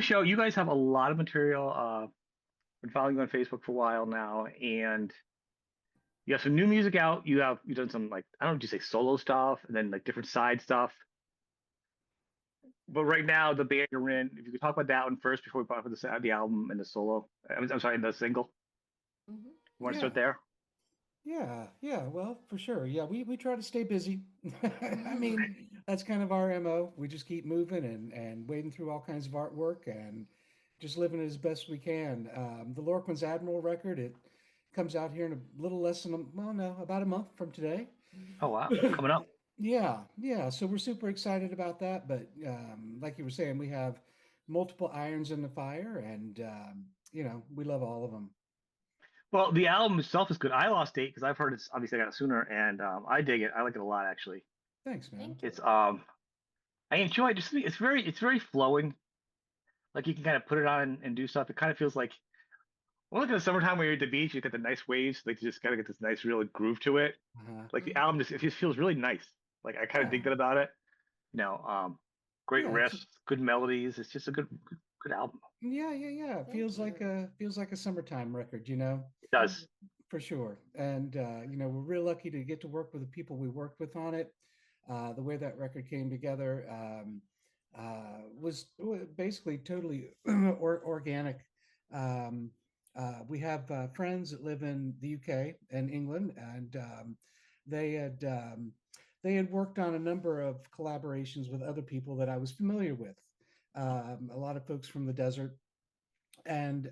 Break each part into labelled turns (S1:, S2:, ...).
S1: a show. You guys have a lot of material. Been following you on Facebook for a while now, and you have some new music out. You've done some like I don't know, do you say solo stuff, and then like different side stuff. But right now, the band you're in, if you could talk about that one first before we talk about the album and the solo. I'm sorry, the single.
S2: Hmm.
S1: You want to start
S3: Yeah,
S1: there?
S3: yeah. Well, for sure. Yeah, we try to stay busy. I mean, that's kind of our MO. We just keep moving and wading through all kinds of artwork and just living as best we can. The Lorquin's Admiral record, it comes out here in a little less than well, no, about a month from today.
S1: Oh wow, coming up.
S3: Yeah. So we're super excited about that. But like you were saying, we have multiple irons in the fire, and we love all of them.
S1: Well, the album itself is good. I lost date because I've heard it's obviously I got it sooner, and I dig it. I like it a lot actually.
S3: Thanks, man.
S2: Thank
S1: It's
S2: you.
S1: I enjoy it. Just it's very flowing. Like you can kind of put it on and do stuff. It kind of feels like well, look at the summertime when you're at the beach. You get the nice waves. Like you just kind of get this nice, real groove to it.
S3: Uh-huh.
S1: Like the album
S2: Hmm.
S1: just it just feels really nice. Like I kind of dig
S3: Yeah,
S1: that about it. You know, great
S3: yeah.
S1: riffs, good melodies. It's just a good album.
S3: Yeah. It
S2: Thank you.
S3: feels like a summertime record, you know,
S1: It does.
S2: Hmm.
S3: for sure. And we're real lucky to get to work with the people we worked with on it. The way that record came together was basically totally organic. Um, we have friends that live in the UK and England, and they had um, they had worked on a number of collaborations with other people that I was familiar with. A lot of folks from the desert, and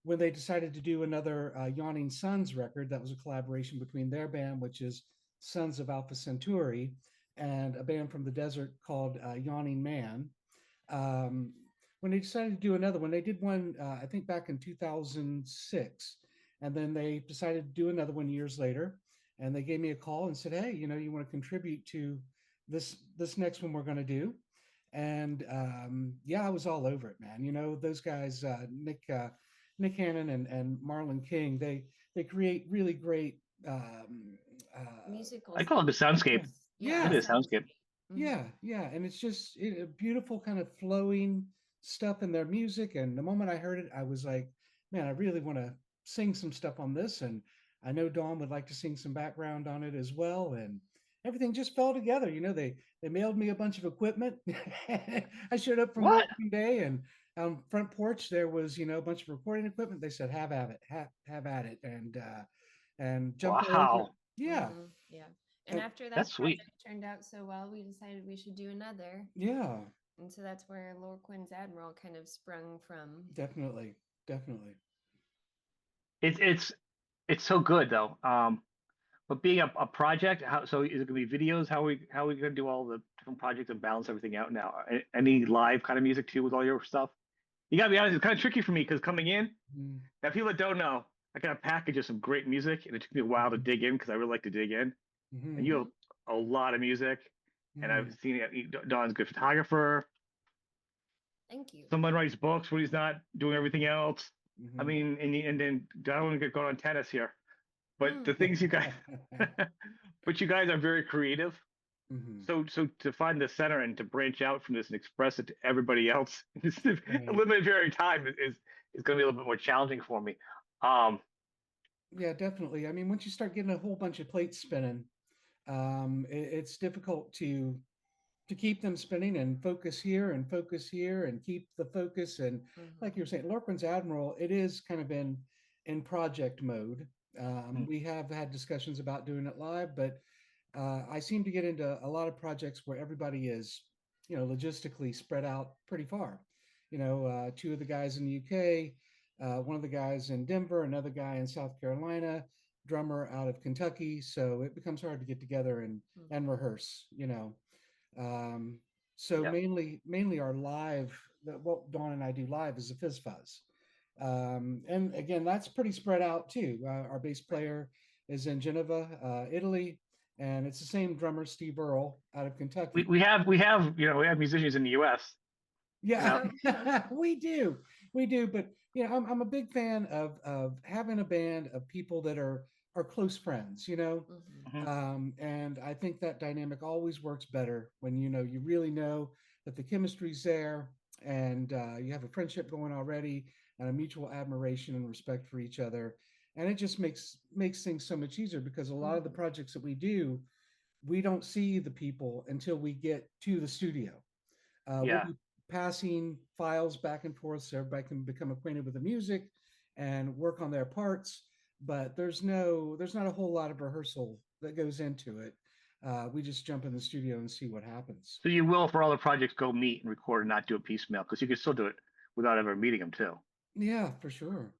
S3: when they decided to do another Yawning Suns record, that was a collaboration between their band, which is Sons of Alpha Centauri, and a band from the desert called Yawning Man. Um, when they decided to do another one, they did one, I think, back in 2006, and then they decided to do another one years later. And they gave me a call and said, "Hey, you want to contribute to this next one we're going to do?" And yeah, I was all over it, man. Those guys, Nick Hannon and Marlon King, they create really great.
S2: Musical
S1: I call it the soundscape.
S3: Yeah,
S2: sounds. Yeah,
S1: It
S3: yeah,
S1: is soundscape.
S2: soundscape. Hmm.
S3: and it's just a beautiful kind of flowing stuff in their music. And the moment I heard it, I was like, man, I really want to sing some stuff on this. And I know Dawn would like to sing some background on it as well. And everything just fell together. They mailed me a bunch of equipment. I showed up from work
S1: What?
S3: one day, and on front porch there was a bunch of recording equipment. They said, "Have at it, have at it," and jumped all over it.
S1: Wow,
S3: Yeah,
S2: Hmm. Yeah. And
S3: and
S2: after
S1: that's
S2: that
S1: sweet.
S2: project turned out so well, we decided we should do another.
S3: yeah,
S2: And so that's where Lorquin's Admiral kind of sprung from.
S3: definitely, definitely.
S1: It's it's so good though. But being a project, so is it going to be videos? How are we going to do all the different projects and balance everything out now? Any live kind of music too with all your stuff? You got to be honest, it's kind of tricky for me because coming in,
S3: Mm-hmm.
S1: now people that don't know, I got a package of some great music, and it took me a while to dig in because I really like to dig in. And you
S3: Mm-hmm.
S1: have
S2: Hmm.
S1: a lot of music, and
S3: Mm-hmm.
S1: I've seen it. Don's a good photographer.
S2: Thank you.
S1: Someone writes books when he's not doing everything else. I
S3: Mm-hmm.
S1: mean, and then I don't want to get going on tennis here, but the
S2: Hmm.
S1: things you guys, but you guys are very creative.
S3: Mm-hmm.
S1: So to find the center and to branch out from this and express it to everybody else in this a
S3: Right.
S1: limited period of time is going to be a little bit more challenging for me. Um,
S3: Yeah, definitely. I mean, once you start getting a whole bunch of plates spinning, it's difficult to keep them spinning and focus here and keep the focus. And like you
S2: Hmm.
S3: were saying, Lorquin's Admiral, it is kind of in project mode. We have had discussions about doing it live, but I seem to get into a lot of projects where everybody is, logistically spread out pretty far. Two of the guys in the UK, one of the guys in Denver, another guy in South Carolina, drummer out of Kentucky. So it becomes hard to get together and
S2: Hmm.
S3: rehearse. Um, so
S1: yeah,
S3: mainly our live, what Dawn and I do live is a Fizz Fuzz. And again, that's pretty spread out too. Our bass
S2: Right.
S3: player is in Geneva, Italy, and it's the same drummer, Steve Earle, out of
S1: we,
S3: Kentucky.
S1: we have musicians in the U.S. You know,
S3: Yeah, we do. But I'm a big fan of having a band of people that are close friends.
S2: Hmm.
S1: Mhm.
S3: And I think that dynamic always works better when you really know that the chemistry's there, and you have a friendship going already, and a mutual admiration and respect for each other, and it just makes things so much easier because a lot of the projects that we do, we don't see the people until we get to the studio. We'll
S1: Yeah.
S3: be passing files back and forth so everybody can become acquainted with the music and work on their parts. But there's not a whole lot of rehearsal that goes into it. We just jump in the studio and see what happens.
S1: So you will, for all the projects, go meet and record and not do it piecemeal because you can still do it without ever meeting them too.
S3: Yeah, for sure.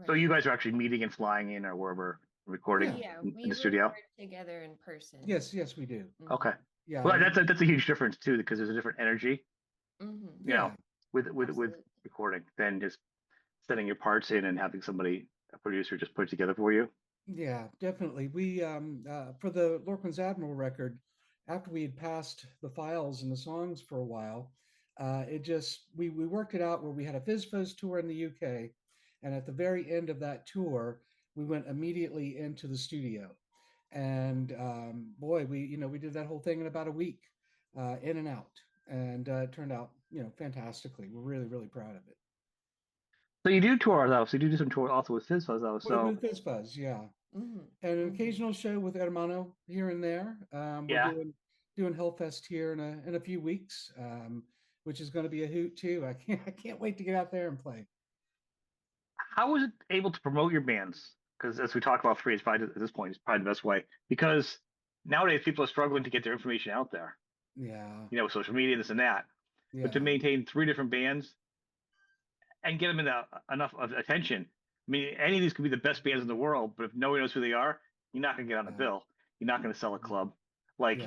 S1: So you guys are actually meeting and flying in or wherever recording
S2: Yeah,
S1: in
S2: we
S1: the studio.
S2: record together in person.
S3: Yes, we do.
S1: Okay.
S3: Yeah.
S1: Well, that's a huge difference too because there's a different energy, you know, with
S2: Absolutely.
S1: recording than just setting your parts in and having somebody, a producer, just put it together for you.
S3: Yeah, definitely. We for the Lorquin's Admiral record, after we had passed the files and the songs for a while, it just we worked it out where we had a Fizz Fuzz tour in the UK, and at the very end of that tour, we went immediately into the studio, and boy, we did that whole thing in about a week, in and out, and it turned out fantastically. We're really proud of it.
S1: So you do tour though. So you do some tour also with Fizz Fuzz though. So
S3: With Fizz Fuzz, yeah. And an occasional show with Hermano here and there. We're
S1: yeah.
S3: doing Hellfest here in a few weeks, which is going to be a hoot too. I can't wait to get out there and play.
S1: How was it able to promote your bands? Because as we talk about free, it's probably at this point, it's probably the best way. Because nowadays people are struggling to get their information out there.
S3: Yeah.
S1: You know, social media, this and that.
S3: Yeah.
S1: But to maintain 3 different bands and get them enough of attention. I mean, any of these could be the best bands in the world, but if no one knows who they are, you're not going to get on a bill. You're not going to sell a club. Like,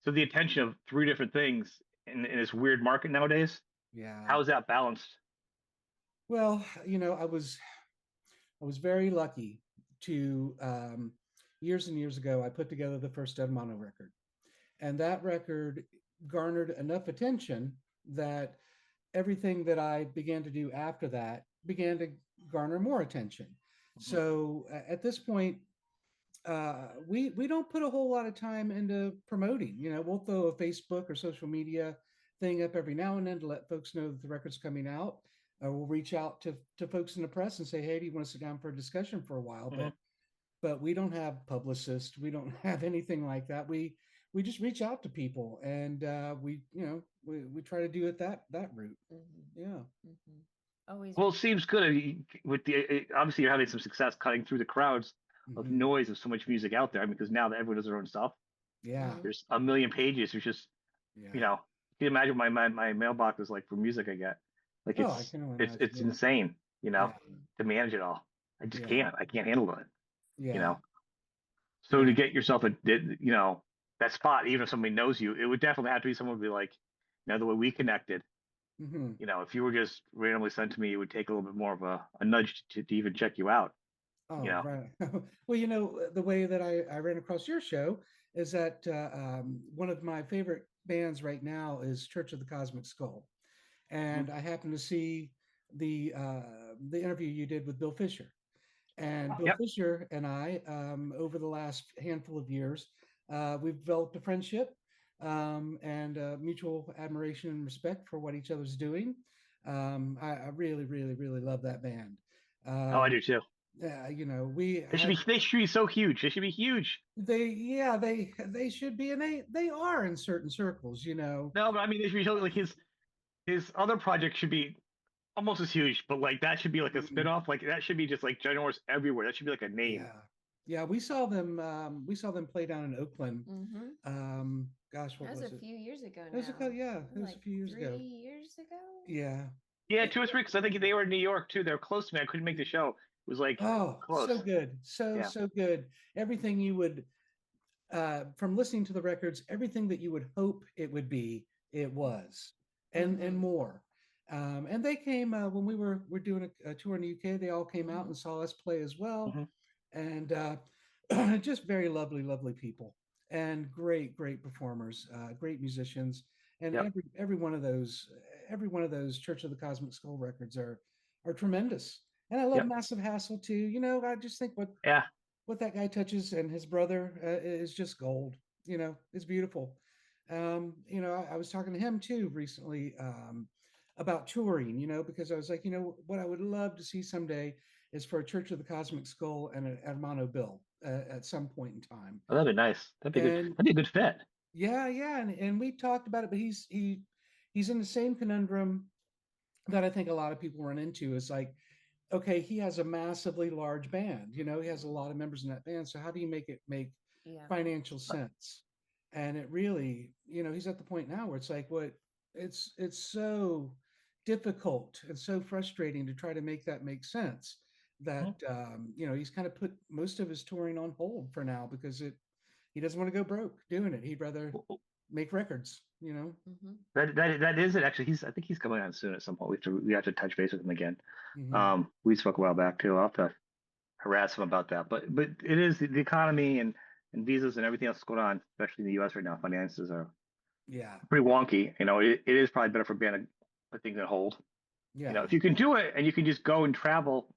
S1: so the attention of 3 different things in this weird market nowadays.
S3: Yeah.
S1: How is that balanced?
S3: Well, I was very lucky to years and years ago, I put together the first Hermano record, and that record garnered enough attention that everything that I began to do after that began to garner more attention. So at this point, we don't put a whole lot of time into promoting. We'll throw a Facebook or social media thing up every now and then to let folks know that the record's coming out. We'll reach out to folks in the press and say, hey, do you want to sit down for a discussion for a while? But we don't have publicists. We don't have anything like that. We just reach out to people, and we try to do it that route.
S2: Always.
S1: Well, it seems good with the obviously you're having some success cutting through the crowds of noise of so much music out there. I mean, because now that everyone does their own stuff, there's a million pages. There's just you can you imagine my mailbox is like for music I get. Like it's insane, to manage it all. I just can't. I can't handle it. So to get yourself that spot, even if somebody knows you, it would definitely have to be someone who would be like, the way we connected. If you were just randomly sent to me, it would take a little bit more of a nudge to even check you out.
S3: Oh, right. Well, the way that I ran across your show is that one of my favorite bands right now is Church of the Cosmic Skull. And I happened to see the interview you did with Bill Fisher, and Bill Fisher and I, over the last handful of years, we've developed a friendship and mutual admiration and respect for what each other's doing. I really love that band.
S1: I do too. They should be so huge. They should be huge.
S3: They should be, and they are in certain circles.
S1: No, but I mean, they should be like his other project should be almost as huge, but like that should be like a spinoff. Like that should be just like ginormous everywhere. That should be like a name.
S3: Yeah. We saw them play down in Oakland. Gosh, what was it?
S2: That was a few years ago now.
S3: It was a few years ago.
S2: 3 years ago?
S3: Yeah.
S1: Yeah, 2 or 3, because I think they were in New York too. They were close to me. I couldn't make the show. It was like close.
S3: So good. So good. Everything you would from listening to the records, everything that you would hope it would be, it was. And more. And they came when we were doing a tour in the UK. They all came out and saw us play as well, and just very lovely people, and great performers, great musicians, and every one of those Church of the Cosmic Skull records are tremendous. And I love Massive Hassle too. I just think what that guy touches and his brother is just gold. It's beautiful. I was talking to him too recently about touring, because I was like, what I would love to see someday is for a Church of the Cosmic Skull and an Hermano bill at some point in time.
S1: Oh, that'd be nice. That'd be good.
S3: And
S1: That'd be a good fit.
S3: yeah, and we talked about it, but he's in the same conundrum that I think a lot of people run into. Is like, okay, he has a massively large band, he has a lot of members in that band. So how do you make it make
S2: Yeah.
S3: financial sense? And it really, he's at the point now where it's like, it's so difficult and so frustrating to try to make that make sense that he's kind of put most of his touring on hold for now because he doesn't want to go broke doing it. He'd rather make records,
S2: Mm-hmm.
S1: That is it. Actually, I think he's coming on soon at some point. We have to touch base with him again.
S3: Mhm.
S1: We spoke a while back too. I'll have to harass him about that. But it is the economy and visas and everything else that's going on, especially in the U.S. right now. Finances are
S3: Yeah,
S1: pretty wonky. It is probably better for a band to put things on hold.
S3: yeah,
S1: If you can do it and you can just go and travel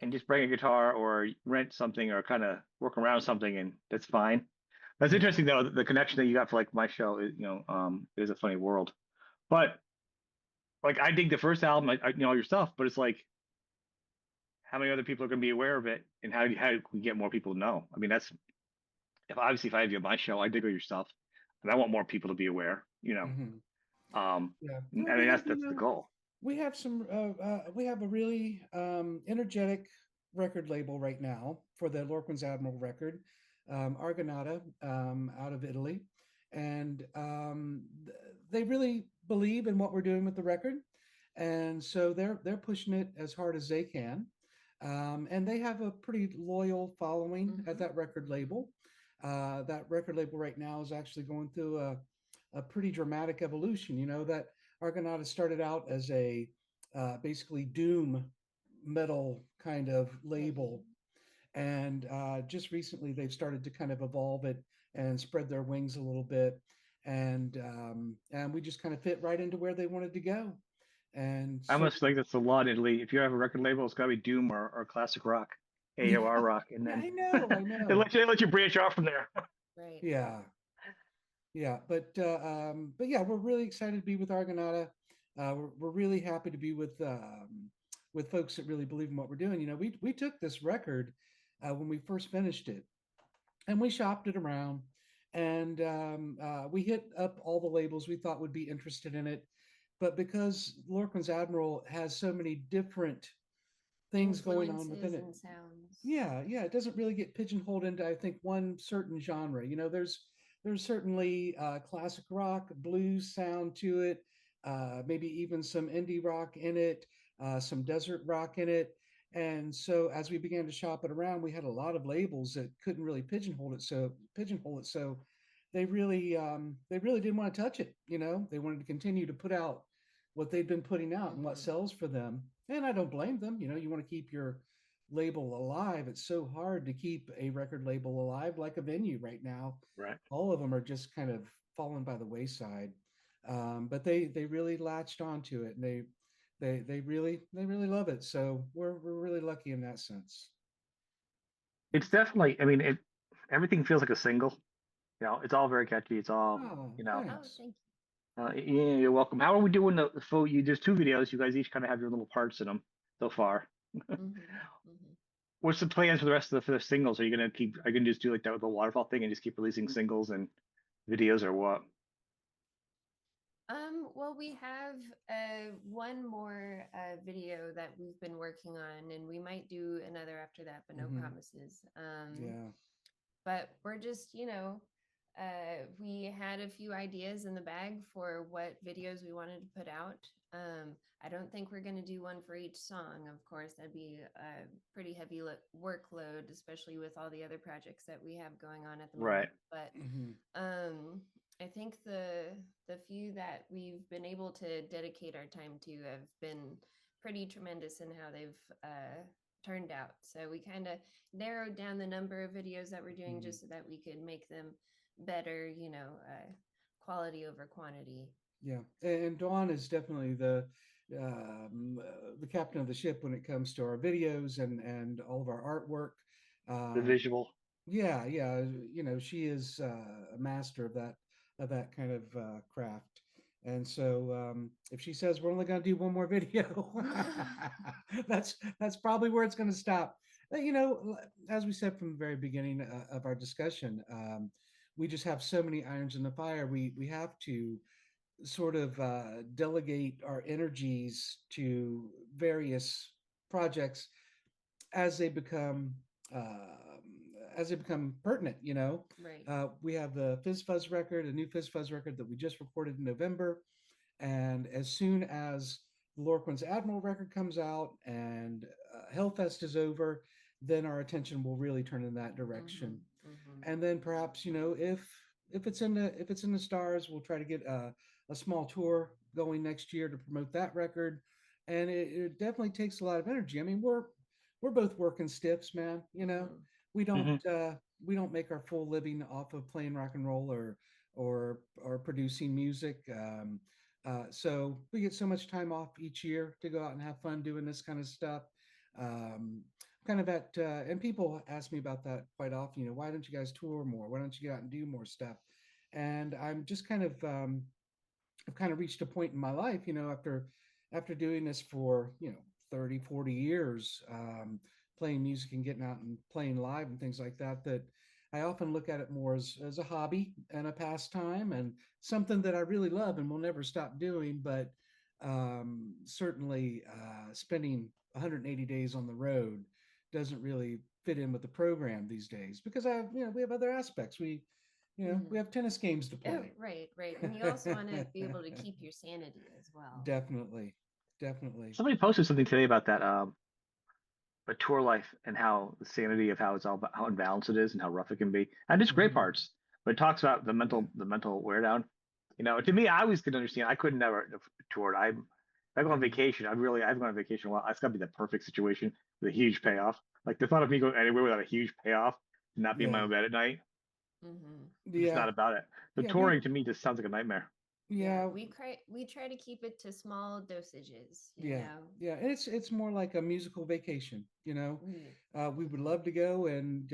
S1: and just bring a guitar or rent something or kind of work around something, and that's fine. That's
S3: yeah.
S1: interesting though. The connection that you got for like my show is, it is a funny world. But like I dig the first album, all your stuff, but it's like how many other people are going to be aware of it, and how do we get more people to know? I mean, that's if I do my show, I dig all your stuff, and I want more people to be aware.
S3: Mhm. Yeah.
S1: I
S3: Well,
S1: mean that's the goal.
S3: we have we have a really energetic record label right now for the Lorquin's Admiral record, Argonauta, out of Italy, and they really believe in what we're doing with the record, and so they're pushing it as hard as they can, and they have a pretty loyal following at that record label. That record label right now is actually going through a pretty dramatic evolution. That Argonauta started out as a basically doom metal kind of label, and just recently they've started to kind of evolve it and spread their wings a little bit, and we just kind of fit right into where they wanted to go. And
S1: I
S3: so
S1: must think that's a lot, Italy. If you have a record label, it's got to be doom or classic rock,
S3: yeah,
S1: AOR rock, and
S3: yeah,
S1: then
S3: I
S1: they
S3: know.
S1: let you branch off from there.
S2: Right.
S3: Yeah, yeah, but yeah, we're really excited to be with Argonauta. We're really happy to be with folks that really believe in what we're doing. We took this record when we first finished it, and we shopped it around, and we hit up all the labels we thought would be interested in it. But because Lorquin's Admiral has so many different things going on within
S2: Influences
S3: it,
S2: and sounds.
S3: yeah, it doesn't really get pigeonholed into, I think, one certain genre. There's certainly classic rock, blues sound to it, maybe even some indie rock in it, some desert rock in it. And so as we began to shop it around, we had a lot of labels that couldn't really pigeonhole it. So they really didn't want to touch it. They wanted to continue to put out what they've been putting out and what sells for them. And I don't blame them. You want to keep your label alive. It's so hard to keep a record label alive like a venue right now.
S1: Right.
S3: All of them are just kind of fallen by the wayside. But they really latched onto it, and they really love it. So we're really lucky in that sense.
S1: It's definitely. I mean, everything feels like a single. It's all very catchy. It's all
S3: Oh,
S2: Oh,
S3: thanks.
S2: thank
S1: Yeah, you're welcome. How are we doing the full? There's two videos. You guys each kind of have your little parts in them so far.
S2: you.
S1: What's the plans for the rest of for the singles? Are you gonna just do like that with the waterfall thing and just keep releasing singles and videos, or what?
S2: Well, we have one more video that we've been working on, and we might do another after that, but no promises.
S3: Yeah.
S2: But we're just, we had a few ideas in the bag for what videos we wanted to put out. I don't think we're going to do one for each song. Of course, that'd be a pretty heavy workload, especially with all the other projects that we have going on at the moment.
S1: Right.
S2: But
S3: Mm-hmm.
S2: I think the few that we've been able to dedicate our time to have been pretty tremendous in how they've turned out. So we kind of narrowed down the number of videos that we're doing just so that we could make them better, quality over quantity.
S3: Yeah, and Dawn is definitely the captain of the ship when it comes to our videos and all of our artwork.
S1: The visual.
S3: Yeah, she is a master of that kind of craft, And so if she says we're only going to do one more video, that's probably where it's going to stop. You know, as we said from the very beginning of our discussion, we just have so many irons in the fire. We have to sort of delegate our energies to various projects as they become pertinent. You know,
S2: Right.
S3: we have the Fizz Fuzz record, a new Fizz Fuzz record that we just recorded in November, and as soon as Lorquin's Admiral record comes out and Hellfest is over, then our attention will really turn in that direction. And then perhaps, you know, if it's in the stars, we'll try to get a small tour going next year to promote that record. And it definitely takes a lot of energy. I mean, we're both working stiffs, man. You know, we don't
S1: Hmm.
S3: we don't make our full living off of playing rock and roll or producing music. So we get so much time off each year to go out and have fun doing this kind of stuff. Um, kind of and people ask me about that quite often. You know, why don't you guys tour more? Why don't you get out and do more stuff? And I'm just I've kind of reached a point in my life, you know, after doing this for, you know, 30, 40 years, playing music and getting out and playing live and things like that, that I often look at it more as a hobby and a pastime and something that I really love and will never stop doing. But certainly spending 180 days on the road doesn't really fit in with the program these days because we have other aspects. We have tennis games to
S2: Oh,
S3: play.
S2: right, right. And you also want to be able to keep your sanity as well.
S3: Definitely, definitely.
S1: Somebody posted something today about that, a tour life and how the sanity of how it's all about how unbalanced it is and how rough it can be. And it's great
S3: Mhm.
S1: parts, but it talks about the mental wear down. You know, to me, I always could understand. I couldn't never toured. I go on
S3: Mhm.
S1: vacation. I've gone on vacation a lot. It's got to be the perfect situation with a huge payoff. Like the thought of me going anywhere without a huge payoff, and not be in my
S3: Yeah,
S1: own bed at night,
S2: Mm-hmm.
S1: I'm just
S3: yeah,
S1: not about it. The
S3: yeah.
S1: touring to me just sounds like a nightmare.
S2: Yeah,
S3: Yeah,
S2: we try to keep it to small dosages, you
S3: yeah,
S2: know.
S3: yeah. And it's more like a musical vacation. You know,
S2: Mm.
S3: we would love to go and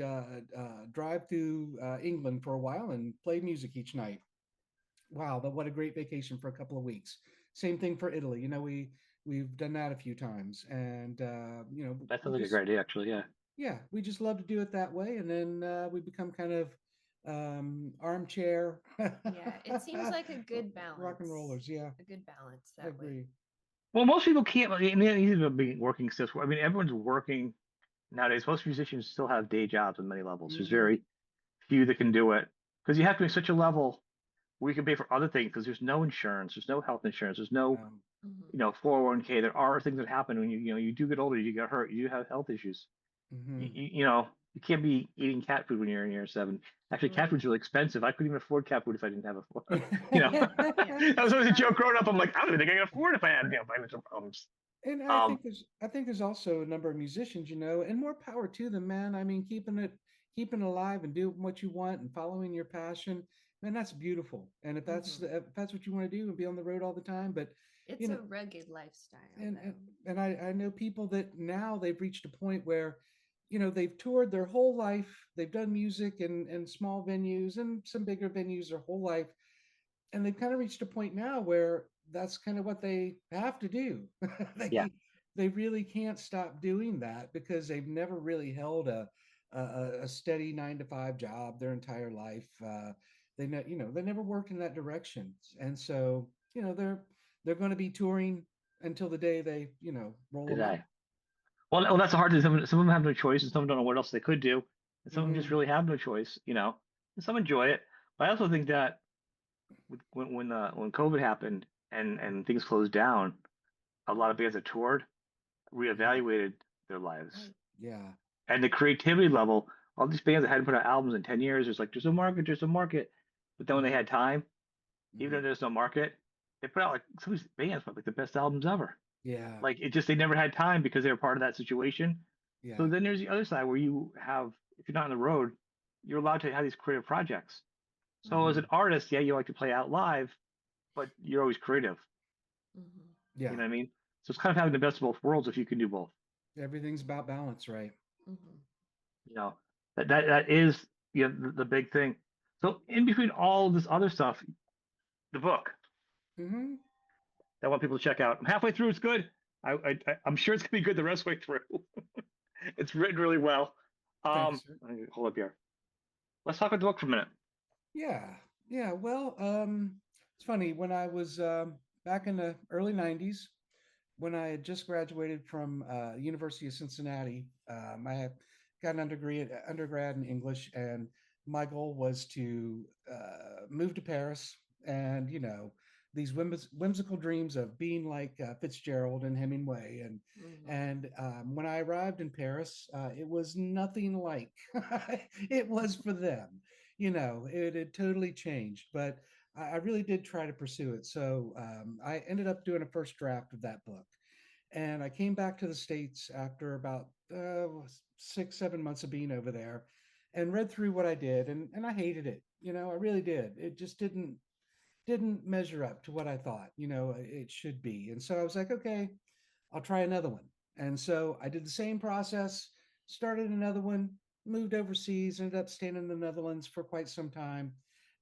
S3: drive through England for a while and play music each night. Wow, what a great vacation for a couple of weeks. Same thing for Italy. You know, we've done that a few times, and you know,
S1: That
S3: we
S1: sounds like a
S3: just
S1: great idea, actually. Yeah.
S3: yeah, we just love to do it that way, and then we become kind of armchair
S2: Yeah, it seems like a good
S3: rock and
S2: balance.
S3: rollers. Yeah,
S2: A good balance
S3: I
S2: that way.
S3: agree.
S1: Well, most people can't. And these are being working still. I mean, everyone's working nowadays. Most musicians still have day jobs on many levels. There's
S3: Hmm.
S1: very few that can do it because you have to be such a level where you can pay for other things because there's no insurance, there's no health insurance, there's no,
S2: Mm-hmm.
S1: 401k. There are things that happen when you do get older, you get hurt, you have health issues.
S3: Hmm.
S1: You can't be eating cat food when you're in year seven. Actually, cat
S2: Right.
S1: food's really expensive. I couldn't even afford cat food if I didn't have a, you know,
S2: Yeah, yeah.
S1: that was always a joke growing up. I'm like, I don't even think I can afford it if I had, financial problems.
S3: And
S1: Um,
S3: I think there's also a number of musicians, you know, and more power to them, man. I mean, keeping it alive and doing what you want and following your passion, man, that's beautiful. And
S2: Mm-hmm.
S3: if that's what you want to do and be on the road all the time, but you
S2: It's
S3: know,
S2: a rugged lifestyle,
S3: and and,
S2: though.
S3: and I know people that now they've reached a point where, you know, they've toured their whole life, they've done music in small venues and some bigger venues their whole life, and they've kind of reached a point now where that's kind of what they have to do.
S1: yeah,
S3: They really can't stop doing that because they've never really held a steady 9 to 5 job their entire life. They never worked in that direction, and so you know they're going to be touring until the day they roll
S1: did
S3: them
S1: I?
S3: out.
S1: Well, that's the hard thing. Some of them have no choice, and some don't know what else they could do, and some of them just
S3: Hmm.
S1: really have no choice. And some enjoy it. But I also think that when COVID happened and things closed down, a lot of bands that toured reevaluated their lives
S2: Right.
S3: Yeah.
S1: and the creativity level. All these bands that hadn't put out albums in 10 years, there's a market, there's a market. But then when they
S3: Hmm.
S1: had time, even though
S3: Hmm.
S1: there's no market, they put out like some of these bands put like the best albums ever.
S3: Yeah.
S1: Like it just they never had time because they were part of that situation. So
S3: Yeah.
S1: then there's the other side where you have, if you're not on the road, you're allowed to have these creative projects. So as
S3: Hmm.
S1: an artist, yeah, you like to play out live, but you're always creative.
S2: Mm-hmm.
S1: You
S3: Yeah.
S1: know what I mean? So it's kind of having the best of both worlds if you can do both.
S3: Everything's about balance, right?
S2: Mm-hmm.
S1: You know, that is the big thing. So in between all this other stuff, the book.
S3: Hmm.
S1: that I want people to check out. I'm halfway through. It's good. I'm sure it's gonna be good the rest of the way through. It's written really well.
S3: Thanks, sir.
S1: Hold up here. Let's talk about the book for a minute.
S3: Yeah, yeah. Well, it's funny when I was back in the early '90s, when I had just graduated from University of Cincinnati. I had got an undergrad in English, and my goal was to move to Paris. And these whimsical dreams of being like Fitzgerald and Hemingway. And when I arrived in Paris, it was nothing like it was for them. It had totally changed, but I really did try to pursue it. So I ended up doing a first draft of that book. And I came back to the States after about 6, 7 months of being over there and read through what I did. And I hated it. I really did. It just didn't measure up to what I thought, it should be. And so I was like, okay, I'll try another one. And so I did the same process, started another one, moved overseas, ended up staying in the Netherlands for quite some time.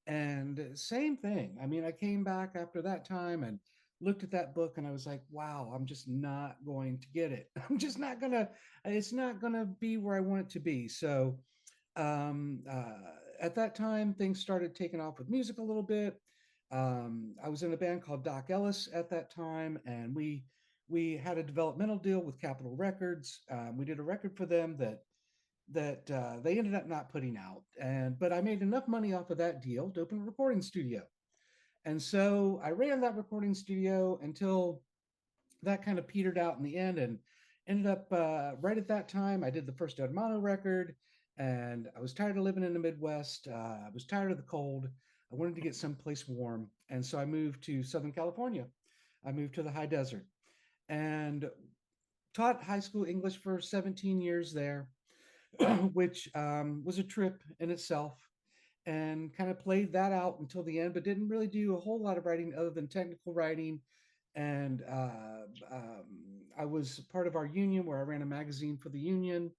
S3: And same thing. I mean, I came back after that time and looked at that book and I was like, wow, I'm just not going to get it. It's not going to be where I want it to be. So um, uh, at that time, things started taking off with music a little bit. I was in a band called Doc Ellis at that time, and we had a developmental deal with Capitol Records. We did a record for them that they ended up not putting out, but I made enough money off of that deal to open a recording studio. And so I ran that recording studio until that kind of petered out in the end, and ended up right at that time. I did the first Hermano record, and I was tired of living in the Midwest. I was tired of the cold. I wanted to get someplace warm, and so I moved to Southern California. I moved to the high desert and taught high school English for 17 years there, which was a trip in itself, and kind of played that out until the end, but didn't really do a whole lot of writing other than technical writing. And I was part of our union where I ran a magazine for the union.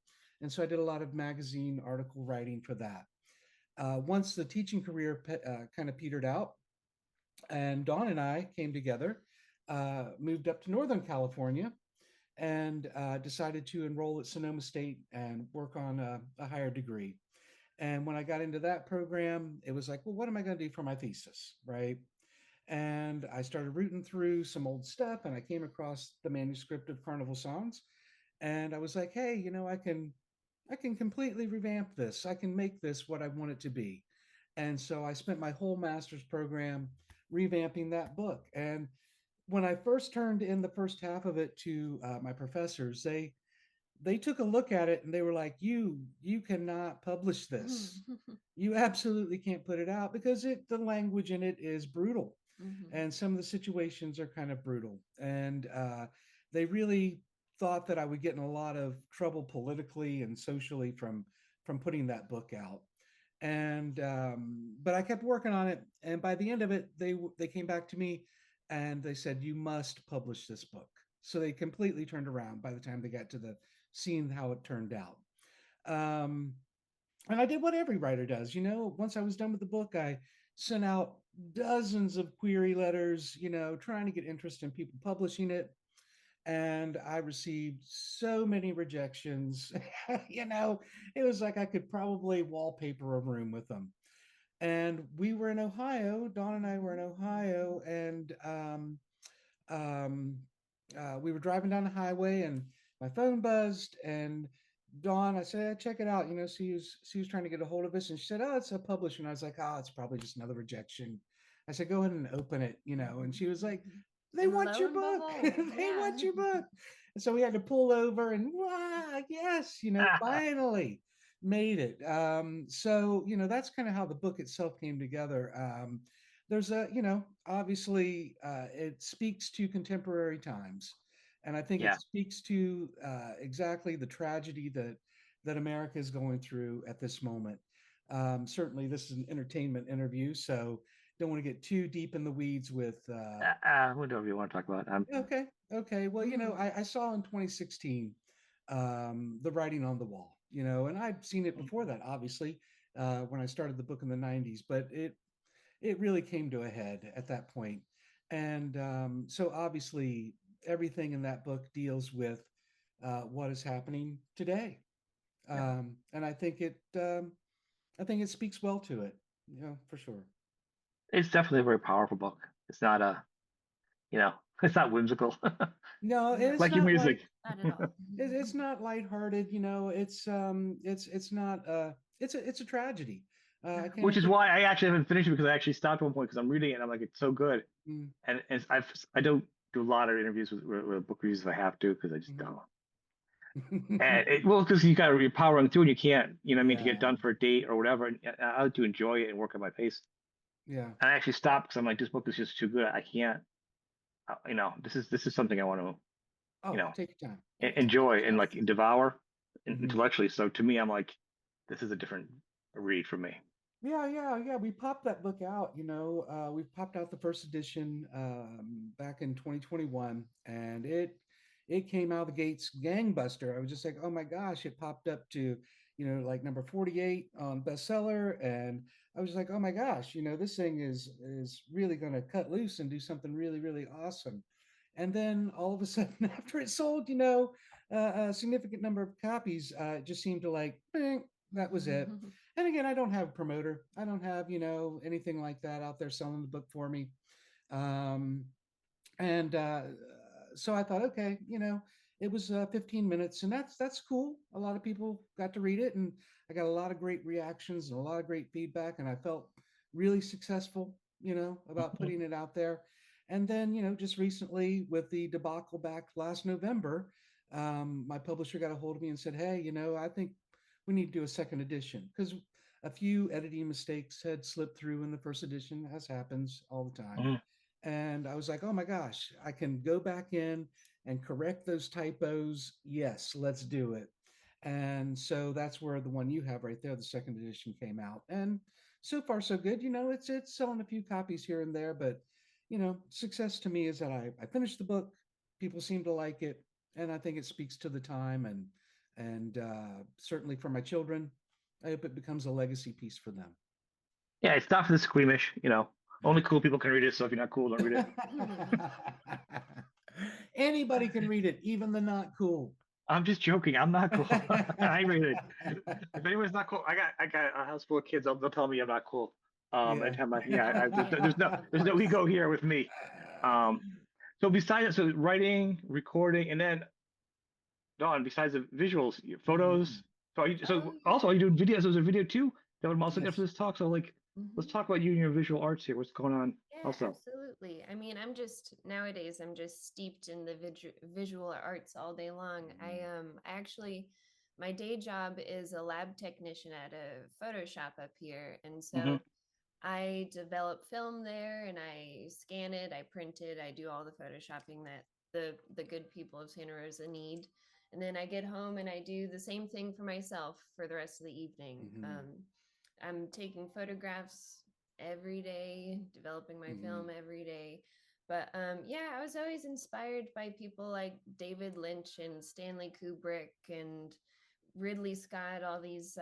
S3: And so I did a lot of magazine article writing for that. Once the teaching career kind of petered out, and Dawn and I came together, moved up to Northern California, and decided to enroll at Sonoma State and work on a higher degree. And when I got into that program, it was like, well, what am I going to do for my thesis? Right. And I started rooting through some old stuff and I came across the manuscript of Carnival Songs. And I was like, hey, I can completely revamp this. I can make this what I want it to be. And so I spent my whole master's program revamping that book. And when I first turned in the first half of it to my professors, they took a look at it and they were like, you cannot publish this. You absolutely can't put it out because the language in it is brutal. And some of the situations are kind of brutal. And they really thought that I would get in a lot of trouble politically and socially from putting that book out. And but I kept working on it. And by the end of it, they came back to me and they said, you must publish this book. So they completely turned around by the time they got to the seeing how it turned out. Um, and I did what every writer does. Once I was done with the book, I sent out dozens of query letters, trying to get interest in people publishing it. And I received so many rejections. It was like I could probably wallpaper a room with them. And we were in Ohio. Dawn and I were in Ohio, and um, we were driving down the highway, and my phone buzzed, and Dawn, I said, check it out. She was trying to get a hold of us, and she said, oh, it's a publisher. And I was like, oh, it's probably just another rejection. I said, go ahead and open it, and she was like, they
S2: And
S3: want
S2: lo
S3: your
S2: and
S3: book.
S2: behold,
S3: They
S2: yeah.
S3: want your book. And so we had to pull over and wow, yes, finally made it. So, that's kind of how the book itself came together. There's obviously it speaks to contemporary times. And I think it
S1: Yeah.
S3: speaks to exactly the tragedy that America is going through at this moment. Certainly, this is an entertainment interview, so don't want to get too deep in the weeds with.
S1: Whatever you want to talk about.
S3: Okay, okay. Well,
S2: Mm.
S3: I saw in 2016 the writing on the wall, and I'd seen it before that, obviously, when I started the book in the '90s, but it really came to a head at that point. And so obviously everything in that book deals with what is happening today.
S1: Yeah.
S3: And I think it speaks well to it, for sure.
S1: It's definitely a very powerful book. It's not a, it's not whimsical.
S3: No,
S2: No,
S3: it's
S1: Like your
S3: not
S1: music.
S2: not at all.
S3: it's not lighthearted. It's not it's a tragedy. I can't
S1: Which is
S3: agree.
S1: why I actually haven't finished it because I actually stopped at one point because I'm reading it and I'm like, it's so good.
S3: Mm,
S1: And I don't do a lot of interviews with book reviews if I have to because I just don't. And well, because you got your power on through and you can't, what I mean, to get
S3: Yeah,
S1: done for a date or whatever. And I like to enjoy it and work at my pace.
S3: yeah.
S1: And I actually stopped because I'm like, this book is just too good. I can't, this is something I want to, you
S3: Oh,
S1: know,
S3: take your time.
S2: Yeah, to
S1: enjoy and like
S2: digest.
S1: devour
S3: Hmm.
S1: intellectually. So to me, I'm like, this is a different read for me.
S3: Yeah, yeah, yeah. We popped that book out. We popped out the first edition back in 2021, and it came out of the gates gangbuster. I was just like, oh my gosh! It popped up to, like number 48 on bestseller, and I was just like, oh my gosh! This thing is really going to cut loose and do something really, really awesome. And then all of a sudden, after it sold, a significant number of copies, it just seemed to like, bing, that was it. And again, I don't have a promoter. I don't have, anything like that out there selling the book for me. Um, and so I thought, okay, it was 15 minutes, and that's cool. A lot of people got to read it, and I got a lot of great reactions and a lot of great feedback, and I felt really successful, about putting it out there. And then, just recently with the debacle back last November, my publisher got a hold of me and said, hey, I think we need to do a second edition because a few editing mistakes had slipped through in the first edition, as happens all the time.
S1: Mhm.
S3: And I was like, oh my gosh, I can go back in and correct those typos. Yes, let's do it. And so that's where the one you have right there, the second edition, came out. And so far, so good. It's selling a few copies here and there, but success to me is that I finished the book. People seem to like it, and I think it speaks to the time and certainly for my children. I hope it becomes a legacy piece for them.
S1: Yeah, it's not for the squeamish. Only cool people can read it. So if you're not cool, don't read it.
S3: Anybody can read it, even the not cool.
S1: I'm just joking. I'm not cool. I read it. If anyone's not cool, I got a house full of kids. They'll tell me I'm not cool.
S3: Yeah.
S1: And tell my yeah. There's no ego here with me. Um, so besides so writing, recording, and then Dawn, besides the visuals, photos. So
S2: Oh,
S1: also are you doing videos? There's a video too that would also get for
S3: Yes.
S1: this talk. So like,
S2: yeah.
S1: let's talk about you and your visual arts here. What's going on
S2: Yeah,
S1: also?
S2: absolutely. I mean, nowadays I'm just steeped in the visual arts all day long. I actually my day job is a lab technician at a Photoshop up here, and
S1: Hmm.
S2: so I develop film there and I scan it, I print it, I do all the photoshopping that the good people of Santa Rosa need. And then I get home and I do the same thing for myself for the rest of the evening.
S3: Mhm.
S2: I'm taking photographs every day, developing my
S3: Mhm.
S2: film every day. But yeah, I was always inspired by people like David Lynch and Stanley Kubrick and Ridley Scott, all these,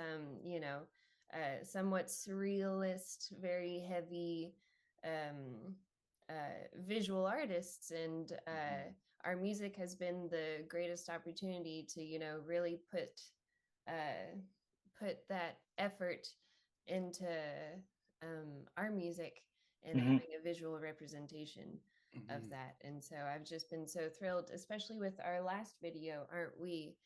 S2: somewhat surrealist, very heavy visual artists. And
S3: Mhm.
S2: our music has been the greatest opportunity to, really uh, put that effort into our music and
S1: Hmm.
S2: having a visual representation of
S3: Mhm.
S2: that. And so I've just been so thrilled, especially with our last video, Aren't We?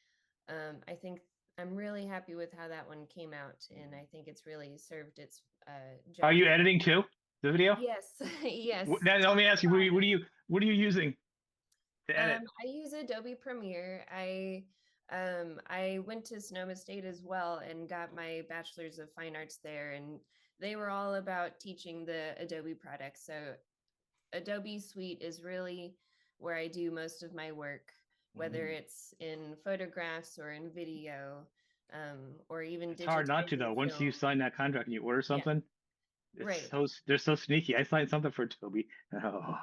S2: I think I'm really happy with how that one came out, and I think it's really served its
S1: Are
S2: job.
S1: you editing too the video?
S2: Yes, yes.
S1: Now, let me ask you, what are you using to edit?
S2: I use Adobe Premiere. I went to Sonoma State as well and got my bachelor's of fine arts there, and they were all about teaching the Adobe products. So Adobe Suite is really where I do most of my work, whether
S3: Mhm.
S2: it's in photographs or in video, or even
S1: It's hard not to
S2: digitizing
S1: though. Once you
S2: film.
S1: sign that contract and you order
S2: Yeah,
S1: something,
S2: right.
S1: they're so sneaky. I signed something for Toby.
S2: Yeah,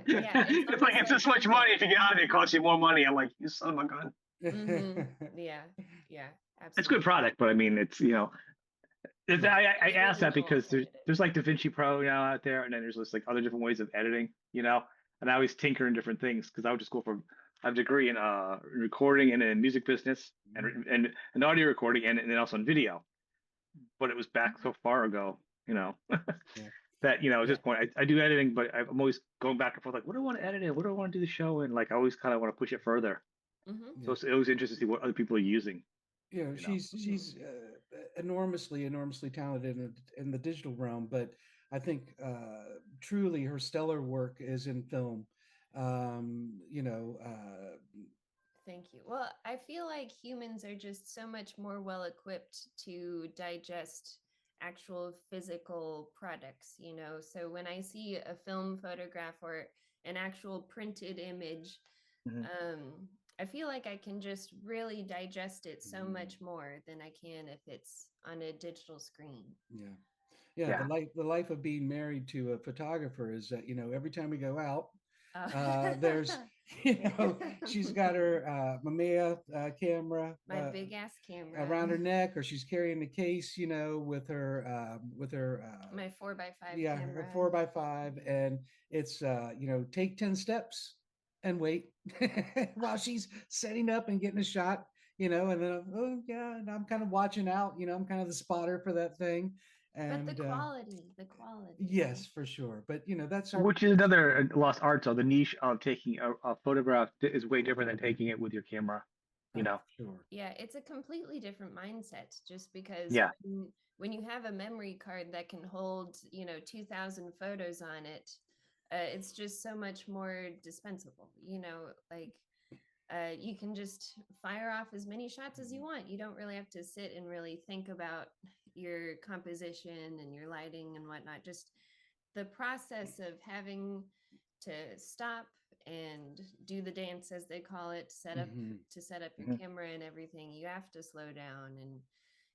S2: yeah. It's
S1: It's like
S2: almost
S1: it's
S2: like
S1: this much money.
S2: homework.
S1: If you get out of it, it costs you more money. I'm like, you son of a gun.
S2: Mm-hmm. Yeah, yeah,
S1: It's a good
S2: absolutely.
S1: product, but I mean, it's I
S2: There's
S1: asked
S2: really
S1: that
S2: no
S1: because
S2: alternative.
S1: there's like DaVinci Pro now out there, and then there's just like other different ways of editing, and I always tinker in different things because I would just go for I have a degree in recording and in music business and audio recording and then also in video. But it was back so far ago,
S3: Yeah.
S1: that at
S3: Yeah.
S1: this point I do editing, but I'm always going back and forth like, what do I want to edit in? What do I want to do the show in? Like I always kind of want to push it further.
S2: Hmm.
S1: So
S3: Yeah.
S1: it's always interesting to see what other people are using, you know.
S3: She's enormously talented in the digital realm, but I think truly her stellar work is in film. You know,
S2: Thank you. Well, I feel like humans are just so much more well equipped to digest actual physical products, you know. So when I see a film photograph or an actual printed image,
S1: Mhm.
S2: I feel like I can just really digest it so
S3: mm,
S2: much more than I can if it's on a digital screen.
S3: yeah, yeah.
S1: Yeah.
S3: The life of being married to a photographer is that every time we go out,
S2: Oh.
S3: there's she's got her Mamiya camera
S2: My big ass camera,
S3: around her neck, or she's carrying the case, with her
S2: my 4x5
S3: yeah, her
S2: camera.
S3: 4x5, and it's take 10 steps and wait while she's setting up and getting a shot, and then oh yeah, and I'm kind of watching out, I'm kind of the spotter for that thing,
S2: But
S3: and
S2: the quality.
S3: yes, for sure, but that's our
S1: Which is another lost art. So the niche of taking a photograph is way different than taking it with your camera, you know.
S3: sure,
S2: Yeah, it's a completely different mindset just because
S1: Yeah.
S2: when you have a memory card that can hold, 2000 photos on it, it's just so much more dispensable, like you can just fire off as many shots as you want. You don't really have to sit and really think about your composition and your lighting and whatnot. Just the process of having to stop and do the dance, as they call it,
S3: hmm
S2: set up your
S1: Mhm.
S2: camera and everything. You have to slow down and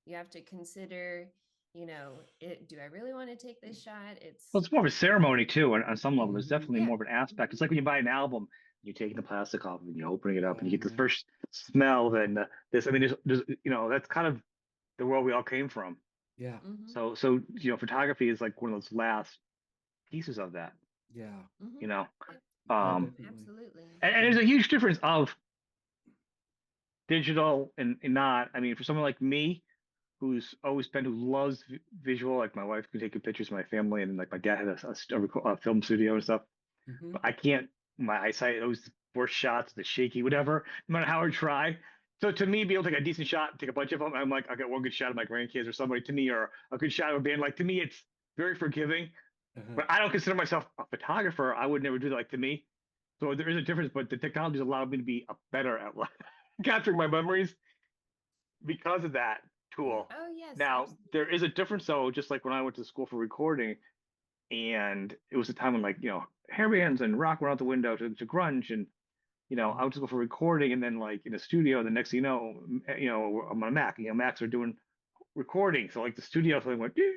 S2: you have to consider, do I really want to take this shot?
S1: Well, it's more of a ceremony too, on some level. There's
S3: hmm
S1: definitely
S2: Yeah.
S1: more of an aspect. It's like when you buy an album, you're taking the plastic off and you're opening it up, and you get the
S3: yeah,
S1: first smell. Then this, I mean, there's that's kind of the world we all came from.
S3: yeah,
S2: Mm-hmm.
S1: So photography is like one of those last pieces of that.
S3: yeah,
S1: You
S2: Mm-hmm.
S1: know,
S3: yeah,
S1: um,
S3: definitely,
S2: Absolutely.
S1: and there's a huge difference of digital and not. I mean, for someone like me, who loves visual, like my wife can take good pictures of my family, and like my dad had a film studio and stuff.
S3: hmm
S1: But I can't. My eyesight, those worst shots, the shaky, whatever. No matter how I try. So to me, be able to take a decent shot, take a bunch of them, I'm like, I got one good shot of my grandkids or somebody to me, or a good shot of a band. Like to me, it's very forgiving.
S3: uh-huh.
S1: But I don't consider myself a photographer. I would never do that. Like to me, so there is a difference. But the technology has allowed me to be better at capturing my memories because of that
S3: Yeah,
S1: tool.
S2: Oh, yes,
S1: Now there is
S2: absolutely.
S1: a difference though. Just like when I went to school for recording, and it was a time when like hair bands and rock went out the window to grunge, and I
S3: mhm,
S1: would just go for recording, and then like in the studio, the next thing I'm on a Mac. Macs are doing recording, so like the studio thing went. "Ding."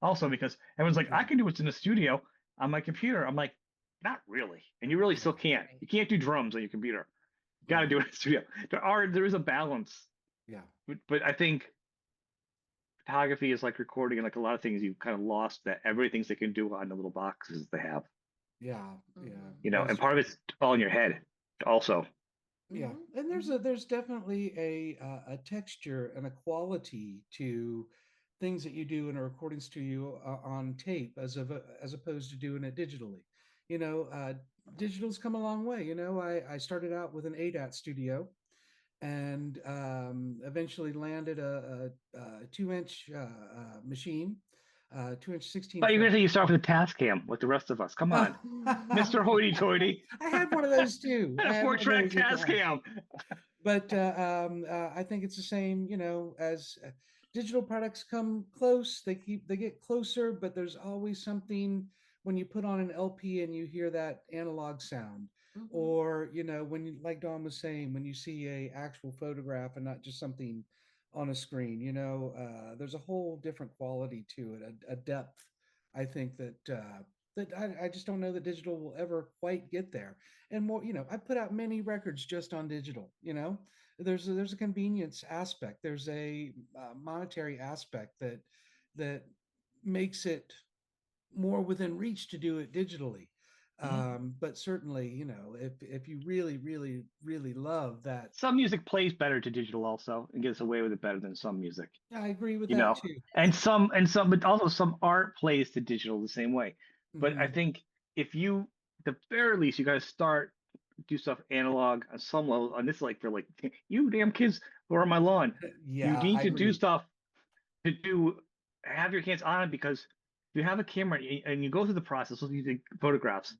S1: Also because everyone's like, I
S3: yeah,
S1: can do what's in the studio on my computer. I'm like, not really, and you really
S3: yeah,
S1: still can't.
S2: Right.
S1: You can't do drums on your computer. You got to
S3: right,
S1: do it in the studio. There is a balance,
S3: yeah,
S1: but I think photography is like recording, and like a lot of things you've kind of lost that everything they can do on the little boxes they have,
S3: yeah, yeah.
S2: Mm-hmm.
S1: and
S3: That's
S1: part of it's all in your head also.
S3: yeah,
S2: Mm-hmm.
S3: and
S2: Mm-hmm.
S3: there's definitely a texture and a quality to things that you do in a recording studio on tape as opposed to doing it digitally. You know, uh, Digital's come a long way. I started out with an ADAT studio and eventually landed a 2-inch machine, 2-inch 16
S1: But you're
S3: fret.
S1: gonna say you start with a task cam like the rest of us. Come on, Mr. Hoity Toity,
S3: I had one of those too.
S1: and
S3: I
S1: a
S3: had one of
S1: four-track
S3: those at the
S1: task
S3: house.
S1: cam.
S3: But I think it's the same. As digital products come close, they get closer, but there's always something when you put on an LP and you hear that analog sound,
S2: Mm-hmm.
S3: or when you, like Dawn was saying, when you see a actual photograph and not just something on a screen. There's a whole different quality to it, a depth. I think that I just don't know that digital will ever quite get there. And more, I put out many records just on digital. There's a convenience aspect. There's a monetary aspect that that makes it more within reach to do it digitally. But certainly, you know, if you really, really, really love that,
S1: Some music plays better to digital also and gets away with it better than some music,
S3: I agree with
S1: you
S3: that
S1: know.
S3: too.
S1: But also some art plays to digital the same way. But I
S3: Hmm.
S1: think if you, at the very least, you got to start do stuff analog on some level. And this is like for like you damn kids who are on my lawn. You
S3: Yeah,
S1: need
S3: I
S1: to do
S3: agree.
S1: stuff to do have your hands on it because if you have a camera and you go through the process of using photographs,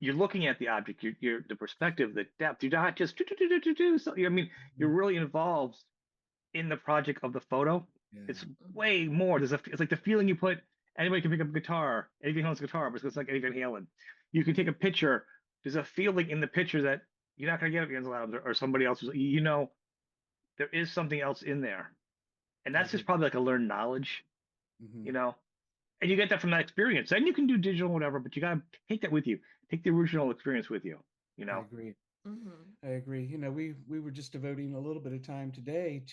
S1: you're looking at the object, you're the perspective, the depth. You're not just do. So I mean, you're
S3: Mhm.
S1: really involved in the project of the photo.
S3: Yeah.
S1: It's way more. It's like the feeling you put. Anybody can pick up a guitar. Anything else guitar, but it's like Eddie Van Halen. You can take a picture. There's a feeling in the picture that you're not going to get if Angel Adams or somebody else. You know, there is something else in there, and
S3: I
S1: that's just
S3: agree.
S1: probably like a learned knowledge.
S3: Hmm.
S1: You know, and you get that from that experience. Then you can do digital, whatever, but you got to take that with you. Take the original experience with you. You
S3: I
S1: know.
S3: agree.
S2: Mm-hmm.
S3: I agree. You know, we were just devoting a little bit of time today
S2: Oh,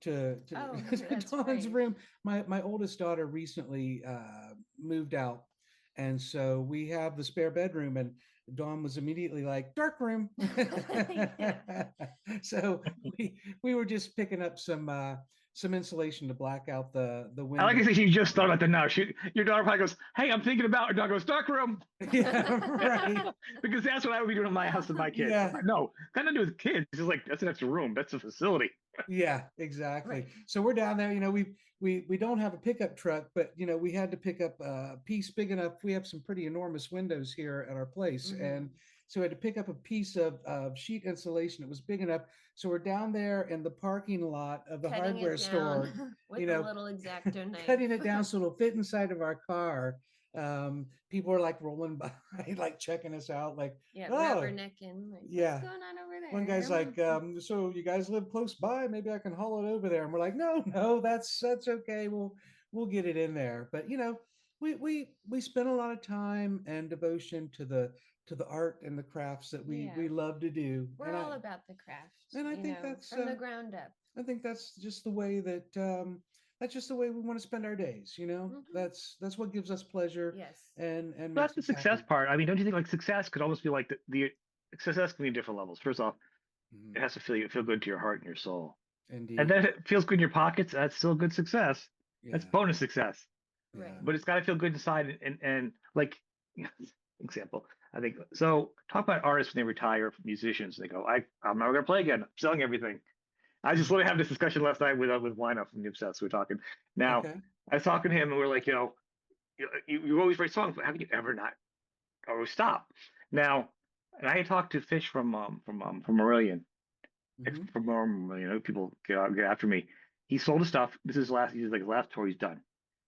S3: to
S2: that's
S3: Dawn's
S2: right.
S3: room. My oldest daughter recently moved out, and so we have the spare bedroom, and Dawn was immediately like dark room.
S2: Yeah.
S3: So we were just picking up some insulation to black out the
S1: I like
S3: window.
S1: to say she just thought about that now. Your daughter probably goes, "Hey, I'm thinking about." Her dog goes, "Dark room,"
S3: Yeah, right.
S1: because that's what I would be doing in my house with my kids.
S3: Yeah,
S1: No, kind of do with kids. It's just like that's an extra room. That's a facility.
S3: yeah, exactly.
S2: Right.
S3: So we're down there, you know, we don't have a pickup truck, but you know, we had to pick up a piece big enough. We have some pretty enormous windows here at our place.
S2: Mm-hmm.
S3: And so we had to pick up a piece of sheet insulation that was big enough. So we're down there in the parking lot of the
S2: Cutting
S3: hardware
S2: it down
S3: store, you
S2: with a
S3: know,
S2: little X-Acto knife.
S3: cutting it down so it'll fit inside of our car. People are like rolling by, like checking us out, like,
S2: Yeah,
S3: oh,
S2: rubbernecking. Like, what's
S3: yeah.
S2: going on over
S3: One guy's
S2: there?
S3: like, so you guys live close by? Maybe I can haul it over there. And we're like, no, no, that's okay. We'll get it in there. But you know, we spend a lot of time and devotion to the art and the crafts that we
S2: Yeah,
S3: love to do.
S2: we're all about the craft,
S3: And I
S2: you
S3: think
S2: know, from the ground up.
S3: just the way that that's just the way we want to spend our days. You know,
S2: Hmm.
S3: that's what gives us pleasure
S2: Yes.
S3: and
S1: That's
S3: makes
S1: the
S3: us
S1: success
S3: happy.
S1: part. I mean, don't you think like success could almost be like the success can be different levels. First off,
S3: Mhm.
S1: it has to feel good to your heart and your soul, and
S3: Indeed.
S1: then if it feels good in your pockets. That's still good success. That's
S3: Yeah.
S1: bonus success.
S3: Yeah.
S2: Right.
S1: But it's got to feel good inside. And like example, I think so. Talk about artists when they retire, musicians. They go, I'm never gonna play again. I'm selling everything. I just literally had this discussion last night with Wino from New Obsessed. We were talking. Now,
S3: Okay.
S1: I was talking to him, and we are like, you always write songs, but how can you ever not or stop? Now, and I had talked to Fish from Aurelian.
S3: Hmm.
S1: From people get after me. He sold his stuff. This is last. He's like his last tour. He's done.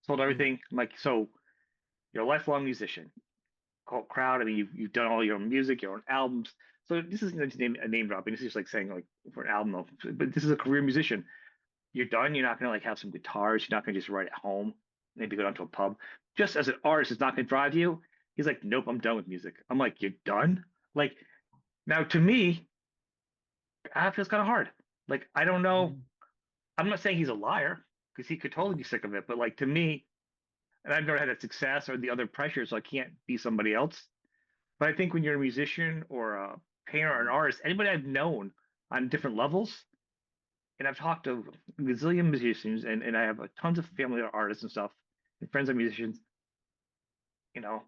S1: Sold
S3: Hmm.
S1: everything. I'm like, so you're a lifelong musician. Cult crowd. I mean, you've done all your own music, your own albums. So this isn't just a name dropping. This is just like saying like for an album, but this is a career musician. You're done. You're not gonna like have some guitars. You're not gonna just write at home. Maybe go down to a pub. Just as an artist, it's not gonna drive you. He's like, nope, I'm done with music. I'm like, you're done. Like now, to me, that feels kind of hard. Like I don't know.
S3: Hmm.
S1: I'm not saying he's a liar because he could totally
S3: Yeah.
S1: be sick of it. But like to me, and I've never had that success or the other pressure, so I can't be somebody else. But I think when you're a musician or a painter or an
S3: Mhm.
S1: artist, anybody I've known on different levels, and I've talked to a gazillion musicians, and I have tons of family that are artists and stuff, and friends of musicians. You know,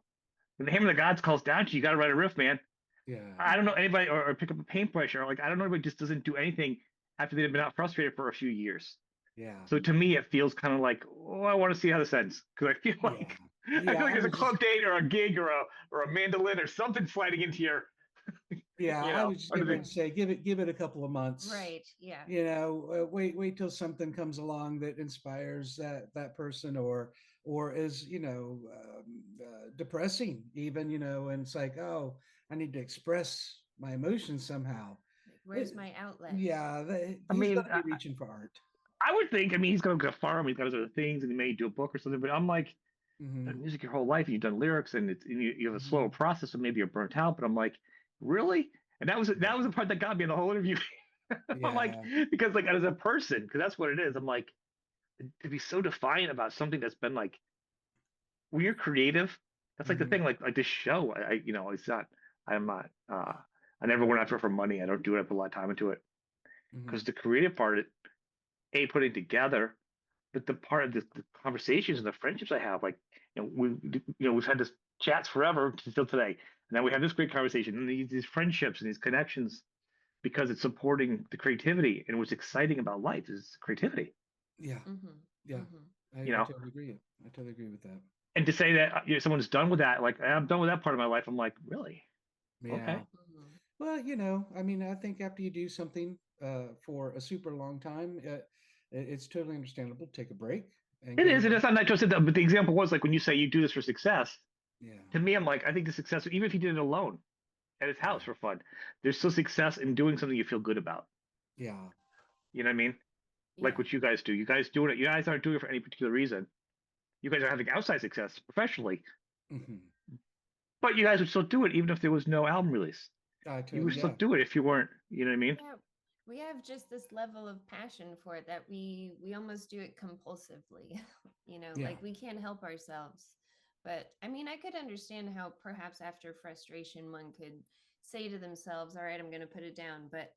S1: when the hammer of the gods calls down to you, you got to write a riff, man.
S3: Yeah.
S1: I don't know
S2: Right.
S1: anybody or pick up a paintbrush or like I don't know anybody just doesn't do anything after they've been out frustrated for a few years.
S3: Yeah.
S1: So to me, it feels kind of like, oh, I want to see how this ends because I feel
S3: Yeah.
S1: like
S3: Yeah. I
S1: there's a
S3: was just
S1: club date or a gig or a mandolin or something sliding into your,
S3: yeah, I was just
S1: under
S3: getting
S1: the
S3: ready to say give it a couple of months.
S2: Right. Yeah.
S3: You know, wait till something comes along that inspires that person or is, you know, depressing even, you know, and it's like, oh, I need to express my emotions somehow.
S2: Like, where's
S3: It,
S2: my outlet?
S3: yeah,
S1: I
S3: he's
S1: mean,
S3: going to be reaching for art.
S1: I would think, I mean, he's going to go farm, he's got his other things, and he may do a book or something. But I'm like,
S3: Hmm.
S1: done music your whole life, and you've done lyrics, and you have a slower
S3: Hmm.
S1: process, so maybe you're burnt out. But I'm like, really? And that was
S3: Yeah.
S1: the part that got me in the whole interview. I'm like,
S3: Yeah.
S1: because like as a person, because that's what it is. I'm like, to be so defiant about something that's been like when you're creative, that's like the thing, like this show. It's not. I'm not. I never went after it for money. I don't do it. I put a lot of time into it because the creative part, putting together, but the part of the conversations and the friendships I have, like we've had this chats forever until today, and then we have this great conversation and these friendships and these connections because it's supporting the creativity and what's exciting about life is creativity.
S3: Yeah, yeah, I totally agree. I totally agree with that.
S1: And to say that someone's done with that, like I'm done with that part of my life, I'm like, really?
S3: Yeah.
S1: Okay.
S3: Well, I mean, I think after you do something for a super long time, it's totally understandable to take a break. And
S1: It is, and it's not just that, but the example was like when you say you do this for success.
S3: Yeah.
S1: To me, I'm like, I think the success, even if you did it alone at his house for fun, there's still success in doing something you feel good about.
S3: Yeah.
S1: You know what I mean? Like what you guys do. You guys doing it. You guys aren't doing it for any particular reason. You guys are having outside success professionally, but you guys would still do it even if there was no album release. You would still do it if you weren't. You know what I mean?
S2: Yeah, we have just this level of passion for it that we almost do it compulsively. Like we can't help ourselves. But I mean, I could understand how perhaps after frustration, one could say to themselves, all right, I'm going to put it down. But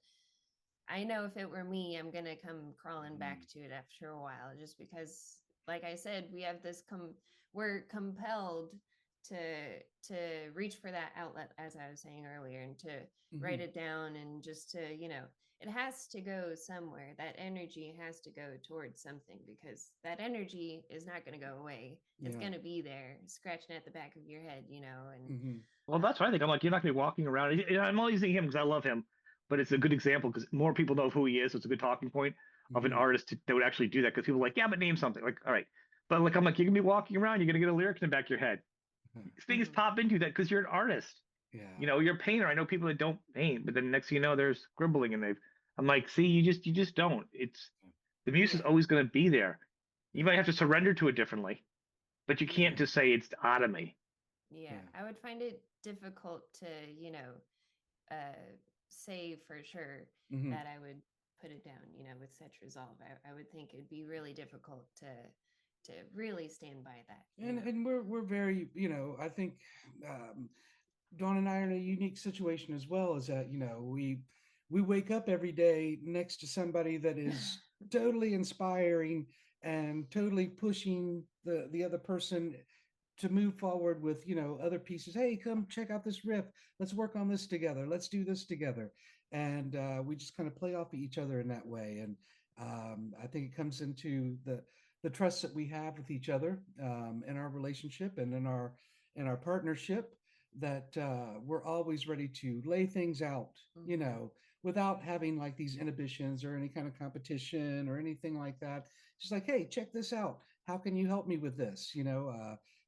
S2: I know if it were me, I'm going to come crawling back to it after a while, just because, like I said, we have this, we're compelled to reach for that outlet, as I was saying earlier, and to write it down and just to, it has to go somewhere. That energy has to go towards something because that energy is not going to go away. It's going to be there scratching at the back of your head, and
S1: well, that's what I think. I'm like, you're not going to be walking around. I'm only using him because I love him, but it's a good example because more people know who he is. So it's a good talking point of an artist that would actually do that because people are like, yeah, but name something. Like, all right. But like, I'm like, you're going to be walking around. You're going to get a lyric in the back of your head. Things pop into that because you're an artist.
S3: Yeah.
S1: You're a painter. I know people that don't paint, but then next thing you know, there's scribbling and I'm like, see, you just don't. It's the muse is always going to be there. You might have to surrender to it differently, but you can't just say it's out of me.
S2: Yeah, I would find it difficult to, say for sure that I would put it down, with such resolve. I would think it'd be really difficult to really stand by that.
S3: And we're very, I think Dawn and I are in a unique situation as well, is that, we wake up every day next to somebody that is totally inspiring and totally pushing the other person to move forward with, other pieces. Hey, come check out this riff. Let's work on this together. Let's do this together. And we just kind of play off of each other in that way. And I think it comes into the trust that we have with each other in our relationship and in our partnership, that we're always ready to lay things out, without having like these inhibitions or any kind of competition or anything like that. Just like, hey, check this out. How can you help me with this?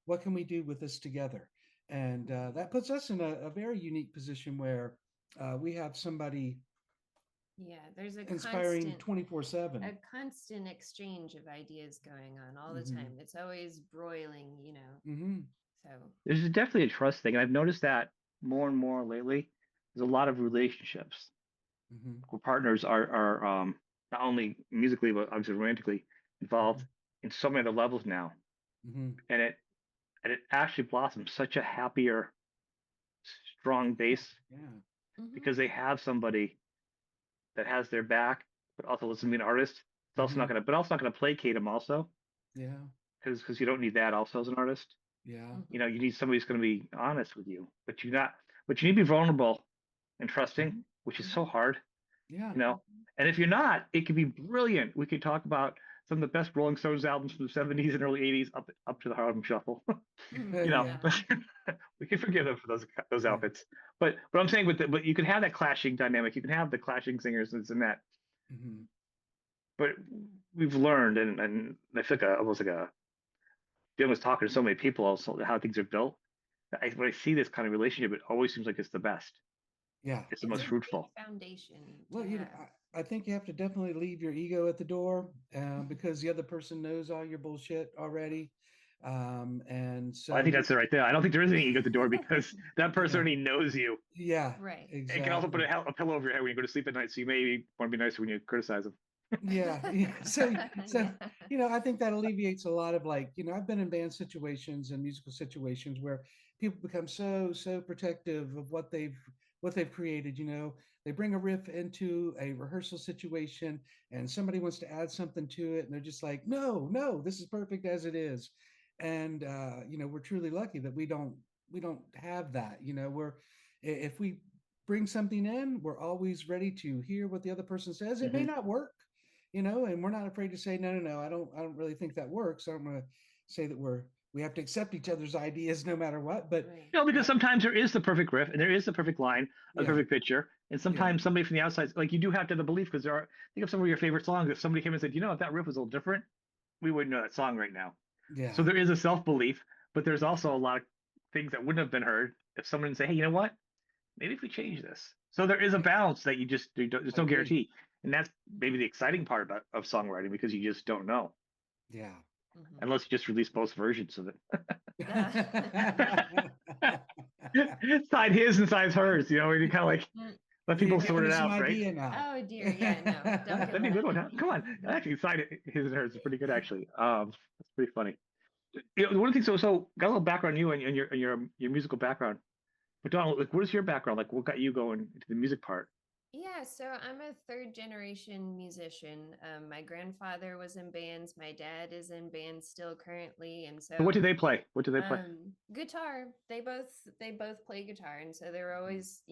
S3: What can we do with this together? And that puts us in a very unique position where we have somebody
S2: there's a
S3: inspiring 24/7,
S2: a constant exchange of ideas going on all the time. It's always broiling, so
S1: there's definitely a trust thing, and I've noticed that more and more lately. There's a lot of relationships where partners are not only musically but obviously romantically involved in so many other levels now, and it actually blossoms such a happier, strong base because they have somebody that has their back, but also listen to be an artist. It's also not gonna, but also not gonna placate them. Also, because you don't need that. Also, as an artist, you need somebody who's gonna be honest with you, but you need to be vulnerable and trusting, which is so hard. And if you're not, it could be brilliant. We could talk about some of the best Rolling Stones albums from the 70s and early 80s up to the Harlem Shuffle. We can forgive them for those outfits. But I'm saying but you can have that clashing dynamic. You can have the clashing singers and this and that. But we've learned, and I feel like almost like Jim was talking to so many people also how things are built. When I see this kind of relationship, it always seems like it's the best. It's the most fruitful
S2: foundation.
S3: Well, I think you have to definitely leave your ego at the door because the other person knows all your bullshit already. And so
S1: I think that's it right there. I don't think there is any ego at the door because that person already knows you.
S3: Yeah,
S2: right.
S3: Exactly.
S1: It can also put a pillow over your head when you go to sleep at night, so you maybe want to be nicer when you criticize them.
S3: Yeah, yeah. So
S2: Yeah.
S3: I think that alleviates a lot of, like, I've been in band situations and musical situations where people become so protective of what they've created. They bring a riff into a rehearsal situation and somebody wants to add something to it, and they're just like, no, no, this is perfect as it is. And we're truly lucky that we don't have that. If we bring something in, we're always ready to hear what the other person says. It may
S1: Hmm.
S3: not work, and we're not afraid to say, no, no, no, I don't really think that works. I don't want to say that we have to accept each other's ideas no matter what. But
S2: Right.
S1: Because sometimes there is the perfect riff and there is the perfect line, a
S3: yeah,
S1: perfect picture, and
S3: yeah,
S1: sometimes somebody from the outside, like you do have to have the belief because think of some of your favorite songs. If somebody came and said, if that riff was a little different, we wouldn't know that song right now. So
S3: yeah,
S1: there is a self belief, but there's also a lot of things that wouldn't have been heard if someone say, hey, you know what? Maybe if we change this. So there is a
S3: yeah.
S1: balance that there's
S3: I
S1: no
S3: agree.
S1: guarantee, and that's maybe the exciting part of songwriting because you just don't know
S3: Yeah.
S2: Mhm.
S1: unless you just release both versions of
S2: Ah.
S1: it. Side his and side hers, and you kind of like
S2: Mm.
S1: let
S3: You're
S1: people
S3: giving
S1: sort it
S3: us an
S1: out, right?
S3: idea now.
S2: Oh dear, yeah, no, don't give
S1: That'd be a
S2: them
S1: good
S2: that
S1: one, huh?
S2: idea.
S1: Come on, actually, side his and hers is pretty good, actually. That's pretty funny. One of the things, so got a little background on you and your musical background. But Donald, like, what is your background? Like, what got you going into the music part?
S2: Yeah, so I'm a third generation musician. My grandfather was in bands. My dad is in bands still currently, and
S1: So what
S2: so
S1: do they play? What do they play?
S2: guitar. They both play guitar, and so they're always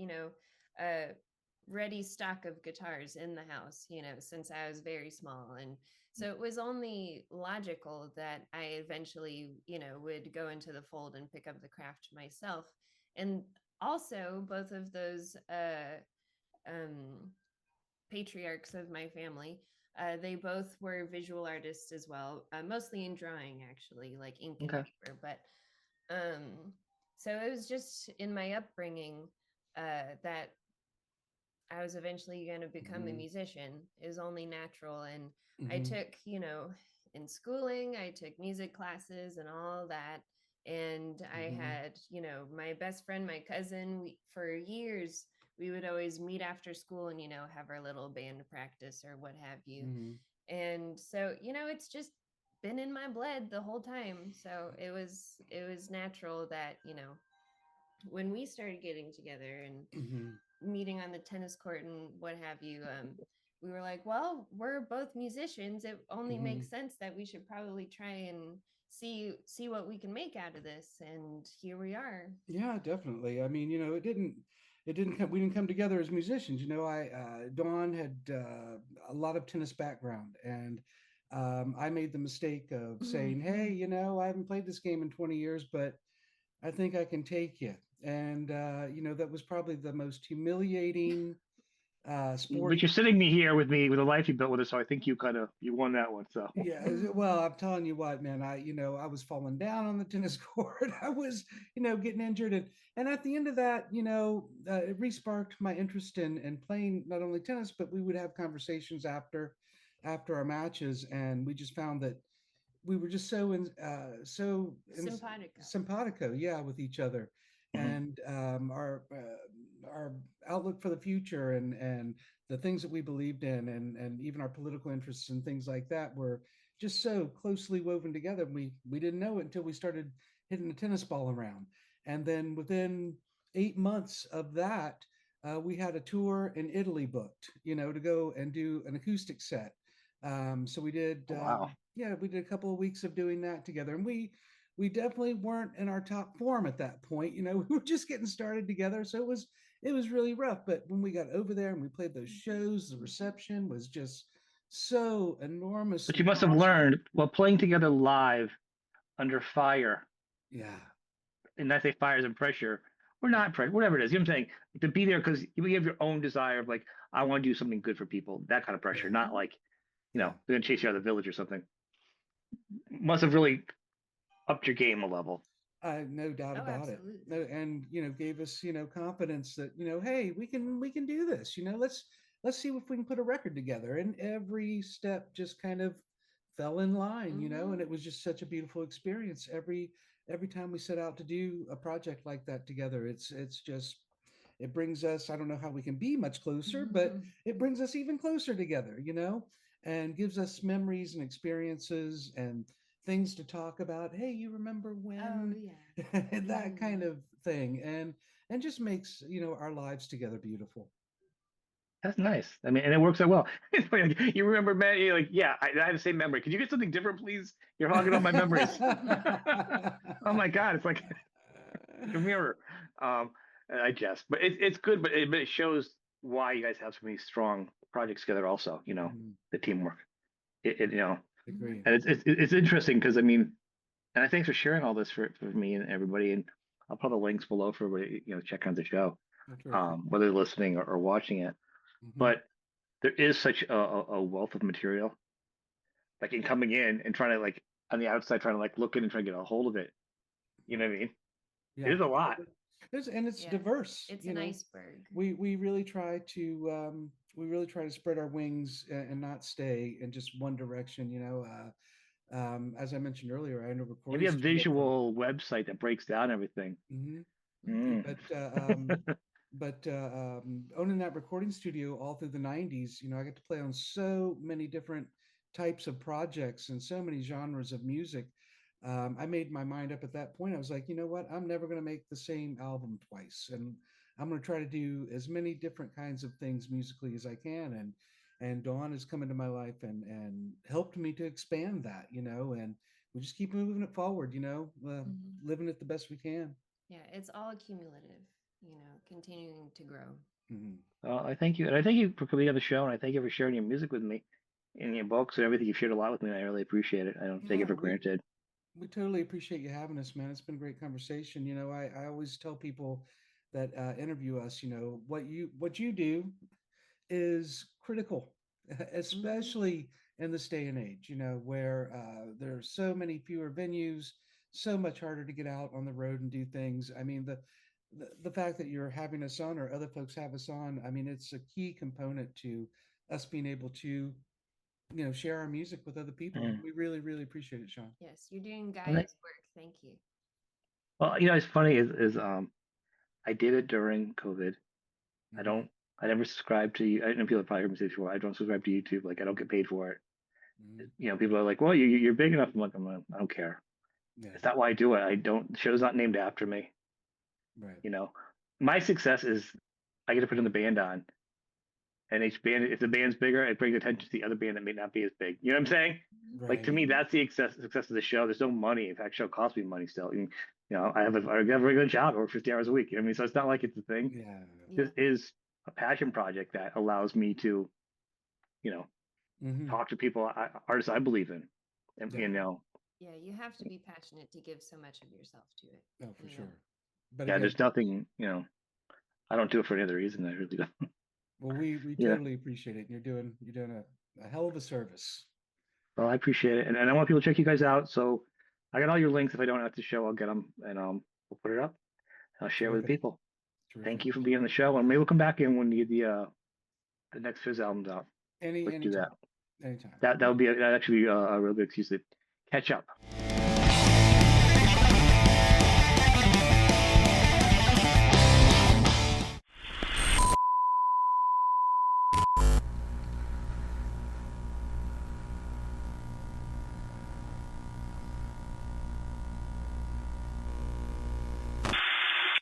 S2: a ready stock of guitars in the house. Since I was very small, and so it was only logical that I eventually would go into the fold and pick up the craft myself, and also both of those um, patriarchs of my family. They both were visual artists as well, mostly in drawing, actually, like ink and
S1: Okay.
S2: paper. But so it was just in my upbringing that I was eventually going to become a
S3: Mhm,
S2: musician. It was only natural. And I
S3: mhm,
S2: took, in schooling, I took music classes and all that. And I
S3: mhm,
S2: had, my best friend, my cousin, for years, we would always meet after school and, have our little band practice or what have you.
S3: mhm.
S2: And so, it's just been in my blood the whole time. So it was natural that, when we started getting together and
S3: Mhm.
S2: meeting on the tennis court and what have you, we were like, well, we're both musicians. It only
S3: Mhm.
S2: makes sense that we should probably try and see what we can make out of this. And here we are.
S3: Yeah, definitely. I mean, we didn't come together as musicians. Dawn had a lot of tennis background, and I made the mistake of saying, "Hey, I haven't played this game in 20 years, but I think I can take you." And that was probably the most humiliating
S1: But
S3: sporting.
S1: you're sitting me here with me with a life you built with us, so I think you won that one. So
S3: Yeah, well, I'm telling you what, man, I was falling down on the tennis court. I was, getting injured, and at the end of that, it re-sparked my interest in playing not only tennis, but we would have conversations after our matches, and we just found that we were just so
S2: Simpatico.
S3: simpatico, yeah, with each other,
S1: mhm.
S3: and our outlook for the future, and the things that we believed in, and even our political interests and things like that were just so closely woven together. We didn't know it until we started hitting the tennis ball around, and then within 8 months of that, we had a tour in Italy booked, to go and do an acoustic set. So we did,
S1: Oh, wow.
S3: yeah, we did a couple of weeks of doing that together, and we definitely weren't in our top form at that point. We were just getting started together, so it was really rough. But when we got over there and we played those shows, the reception was just so
S1: But you
S3: enormously
S1: must have
S3: awesome.
S1: learned while playing together live under fire,
S3: Yeah,
S1: and I say fire is in pressure or not pressure, whatever it is. You know what I'm saying? To be there because you have your own desire of like, I want to do something good for people, that kind of pressure,
S3: yeah,
S1: not like,
S3: yeah.
S1: they're gonna chase you out of the village or something. Must have really upped your game a level.
S3: No doubt
S2: Oh,
S3: about it.
S2: absolutely.
S3: No, and gave us confidence that hey, we can do this. Let's see if we can put a record together. And every step just kind of fell in line, and
S2: Hmm.
S3: it was just such a beautiful experience. Every time we set out to do a project like that together, it's just it brings us. I don't know how we can be much closer, but it brings us even closer together. and gives us memories and experiences and things to talk about. Hey, you remember
S2: Oh
S3: when?
S2: yeah.
S3: That kind
S2: Mhm.
S3: of thing, and just makes our lives together beautiful.
S1: That's nice. I mean, and it works out well. It's funny, like, you remember, man? You're like, yeah, I have the same memory. Could you get something different, please? You're hogging all my memories. Oh my God, it's like a mirror. Um, I jest, but it's good, but it shows why you guys have so many strong projects together. Also,
S3: Mhm.
S1: the teamwork. It
S2: Mhm.
S3: Agree.
S1: and it's interesting because I mean, and thanks for sharing all this for me and everybody. And I'll put the links below for everybody, check out the show,
S3: That's terrific.
S1: whether they're listening or watching it.
S3: Hmm.
S1: But there is such a wealth of material, like in coming in and trying to like on the outside, trying to like look in and try to get a hold of it. You know what I mean? It
S3: Yeah,
S1: is a lot.
S3: it's
S2: Yeah.
S3: diverse.
S2: It's an iceberg.
S3: We really try to spread our wings and not stay in just one direction. As I mentioned earlier, I own a
S1: Maybe
S3: recording
S1: a
S3: studio for.
S1: visual website that breaks down everything.
S3: Mhm.
S1: Mm.
S3: But owning that recording studio all through the 90s, I got to play on so many different types of projects and so many genres of music. I made my mind up at that point. I was like, you know what? I'm never going to make the same album twice, and I'm going to try to do as many different kinds of things musically as I can. And Dawn has come into my life and helped me to expand that, and we just keep moving it forward,
S2: Mhm.
S3: living it the best we can.
S2: Yeah, it's all cumulative, continuing to grow.
S3: Hmm.
S1: Well, I thank you, and I thank you for coming on the show, and I thank you for sharing your music with me, and your books and everything. You've shared a lot with me. And I really appreciate it. I don't take it
S3: Yeah,
S1: for granted.
S3: we totally appreciate you having us, man. It's been a great conversation. I always tell people that interview us, what you do is critical,
S2: Hmm.
S3: especially in this day and age, where there's so many fewer venues, so much harder to get out on the road and do things. I mean, the fact that you're having us on or other folks have us on, I mean, it's a key component to us being able to, share our music with other people.
S1: Mm.
S3: We really, really appreciate it, Sean.
S2: Yes, you're doing
S1: Well,
S2: Gaia's work. Thank you.
S1: it's funny is I did it during COVID. I
S3: Hmm.
S1: don't. I never subscribed to you. I know people have probably heard me say this before. I don't subscribe to YouTube. Like I don't get paid for it.
S3: Hmm.
S1: People are like, "Well, you're big enough." I'm like, I don't care.
S3: Yeah,
S1: It's not why I do it. I don't. The show's not named after me.
S3: right,
S1: You know, my success is I get to put in the band on, and each band, if the band's bigger, it brings attention to the other band that may not be as big. You know what I'm saying? Like to
S3: right.
S1: me, that's the success of the show. There's no money. In fact, show costs me money still. I have I have a regular job. I work 50 hours a week. You know what I mean? So it's not like it's a thing.
S3: Yeah.
S1: This
S2: Yeah.
S1: is a passion project that allows me to, you know,
S3: Hmm.
S1: talk to people, artists I believe in, and
S3: Yeah.
S2: Yeah, you have to be passionate to give so much of yourself to it.
S3: Oh, for
S2: You know.
S3: sure. But
S1: yeah,
S3: again,
S1: there's nothing, I don't do it for any other reason. I really don't.
S3: well, we
S1: Yeah.
S3: totally appreciate it. You're doing a hell of a service.
S1: Well, I appreciate it, and I want people to check you guys out. So I got all your links. If I don't have the show, I'll get them, and we'll put it up. I'll share it with
S3: Terrific.
S1: people. Thank
S3: Terrific.
S1: you for being on the show, and maybe we'll come back in when you get the next Fizz album's out. Let's do
S3: Anytime.
S1: that.
S3: Anytime.
S1: That would be that actually be a real good excuse to catch up.